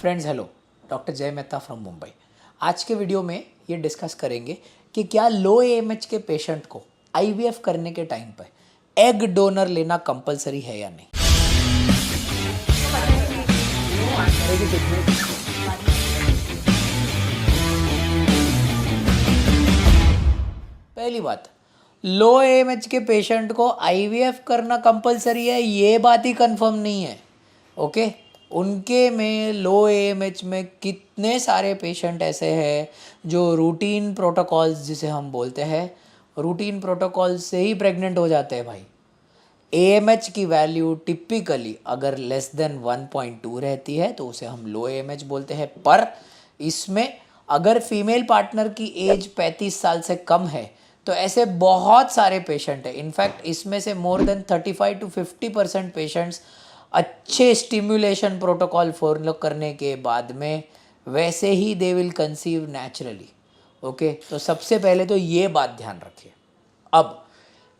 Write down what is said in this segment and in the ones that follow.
Friends hello, doctor जय Mehta from Mumbai. आज के वीडियो में ये डिस्कस करेंगे कि क्या लो एएमएच के पेशेंट को आईवीएफ करने के टाइम पर एग डोनर लेना कंपलसरी है या नहीं। पहली बात, लो एएमएच के पेशेंट को आईवीएफ करना कंपलसरी है ये बात ही कंफर्म नहीं है। ओके, उनके में लो एएमएच में कितने सारे पेशेंट ऐसे हैं जो रूटीन प्रोटोकॉल्स जिसे हम बोलते हैं, रूटीन प्रोटोकॉल से ही प्रेग्नेंट हो जाते हैं भाई। एएमएच की वैल्यू टिपिकली अगर लेस देन 1.2 रहती है तो उसे हम लो एएमएच बोलते हैं, पर इसमें अगर फीमेल पार्टनर की एज 35 साल से कम है तो ऐसे बहुत सारे पेशेंट हैं। इनफैक्ट इसमें से मोर देन 35 to 50% पेशेंट्स अच्छे स्टिम्युलेशन प्रोटोकॉल फॉलो करने के बाद में वैसे ही they will conceive naturally. Okay, तो सबसे पहले तो ये बात ध्यान रखिए। अब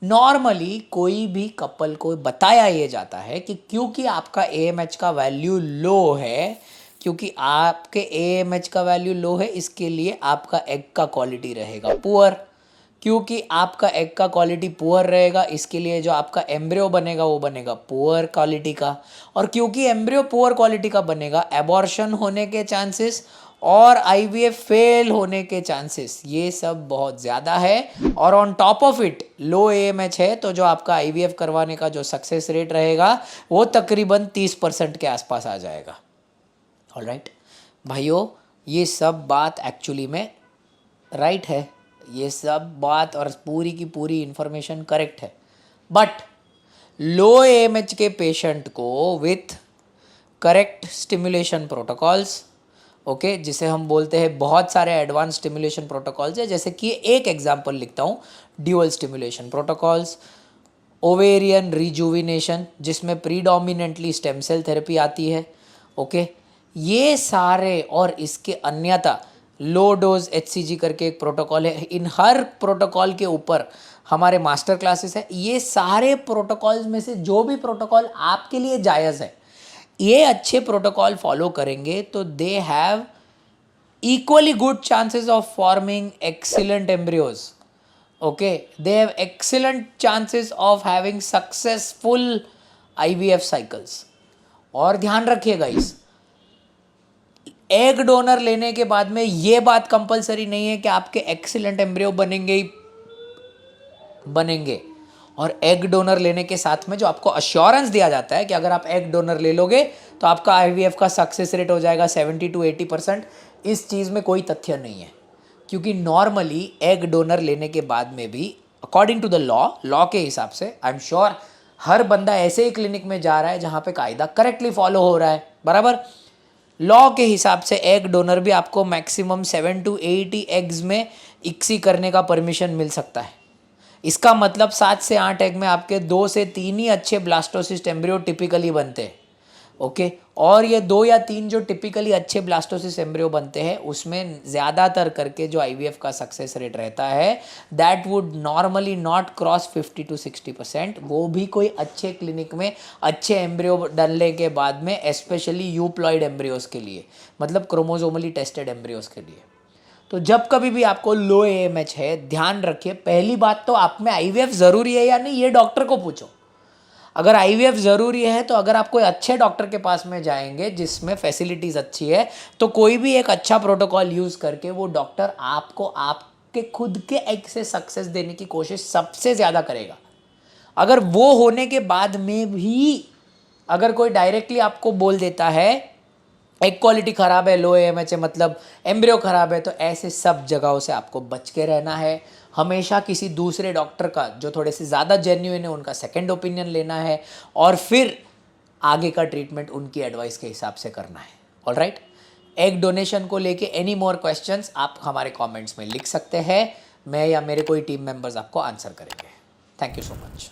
नॉर्मली कोई भी कपल को बताया ये जाता है कि क्योंकि आपका एएमएच का वैल्यू लो है, क्योंकि आपके एएमएच का वैल्यू लो है, इसके लिए आपका एग का क्वालिटी रहेगा पुअर। क्योंकि आपका एग का क्वालिटी पुअर रहेगा, इसके लिए जो आपका एम्ब्रियो बनेगा वो बनेगा पुअर क्वालिटी का। और क्योंकि एम्ब्रियो पुअर क्वालिटी का बनेगा, एबॉर्शन होने के चांसेस और आईवीएफ फेल होने के चांसेस ये सब बहुत ज़्यादा है। और on top of it low AMH है तो जो आपका आईवीएफ करवाने का जो सक्सेस रेट रहेगा वो तकरीबन 30% के आसपास आ जाएगा। ऑलराइट भाइयों, ये सब बात एक्चुअली में राइट है, ये सब बात और पूरी की पूरी इंफॉर्मेशन करेक्ट है। बट लो एएमएच के पेशेंट को with correct stimulation protocols, okay, जिसे हम बोलते हैं बहुत सारे एडवांस स्टिमुलेशन प्रोटोकॉल्स है, जैसे कि एक एग्जांपल लिखता हूँ, dual stimulation protocols, ovarian rejuvenation जिसमें प्रीडोमिनेंटली स्टेम सेल थेरेपी आती है। ओके, ये सारे और इसके अन्यथा लो डोज एचसीजी करके एक प्रोटोकॉल है। इन हर प्रोटोकॉल के ऊपर हमारे मास्टर क्लासेस है। ये सारे प्रोटोकॉल्स में से जो भी प्रोटोकॉल आपके लिए जायज़ है, ये अच्छे प्रोटोकॉल फॉलो करेंगे तो they have equally good chances of forming excellent embryos. Okay, they have excellent chances of having successful IVF cycles. और ध्यान रखिएगा, इस एग डोनर लेने के बाद में ये बात कंपलसरी नहीं है कि आपके एक्सीलेंट एम्ब्रियो बनेंगे ही बनेंगे। और एग डोनर लेने के साथ में जो आपको अश्योरेंस दिया जाता है कि अगर आप एग डोनर ले लोगे तो आपका आईवीएफ का सक्सेस रेट हो जाएगा 70 to 80%, इस चीज़ में कोई तथ्य नहीं है। क्योंकि नॉर्मली एग डोनर लेने के बाद में भी अकॉर्डिंग टू द लॉ के हिसाब से आई एम श्योर हर बंदा ऐसे ही क्लिनिक में जा रहा है जहाँ पे कायदा करेक्टली फॉलो हो रहा है, बराबर। लॉ के हिसाब से एग डोनर भी आपको मैक्सिमम 7 to 80 एग्स में इक्सी करने का परमिशन मिल सकता है। इसका मतलब 7 से 8 एग में आपके 2 से 3 ही अच्छे ब्लास्टोसिस्ट एम्ब्रियो टिपिकली बनते हैं। ओके, और ये 2 या 3 जो टिपिकली अच्छे ब्लास्टोसिस्ट एम्ब्रियो बनते हैं उसमें ज़्यादातर करके जो आईवीएफ का सक्सेस रेट रहता है that would normally not cross 50 to 60%। वो भी कोई अच्छे क्लिनिक में अच्छे एम्ब्रियो डालने के बाद में, स्पेशली यूप्लॉइड एम्ब्रियोज के लिए, मतलब क्रोमोजोमली टेस्टेड एम्ब्रियोज के लिए। तो जब कभी भी आपको लो एएमएच है, ध्यान रखिए, पहली बात तो आप में आईवीएफ ज़रूरी है या नहीं ये डॉक्टर को पूछो। अगर आईवीएफ ज़रूरी है तो अगर आप कोई अच्छे डॉक्टर के पास में जाएंगे जिसमें फैसिलिटीज़ अच्छी है तो कोई भी एक अच्छा प्रोटोकॉल यूज़ करके वो डॉक्टर आपको आपके खुद के एग से सक्सेस देने की कोशिश सबसे ज़्यादा करेगा। अगर वो होने के बाद में भी अगर कोई डायरेक्टली आपको बोल देता है एग क्वालिटी ख़राब है, लो एएमएच है, मतलब एम्ब्रियो ख़राब है, तो ऐसे सब जगहों से आपको बच के रहना है। हमेशा किसी दूसरे डॉक्टर का जो थोड़े से ज़्यादा जेन्युइन है उनका सेकंड ओपिनियन लेना है और फिर आगे का ट्रीटमेंट उनकी एडवाइस के हिसाब से करना है। ऑलराइट, एग डोनेशन को लेके एनी मोर क्वेश्चंस आप हमारे कमेंट्स में लिख सकते हैं, मैं या मेरे कोई टीम मेंबर्स आपको आंसर करेंगे। Thank you so much.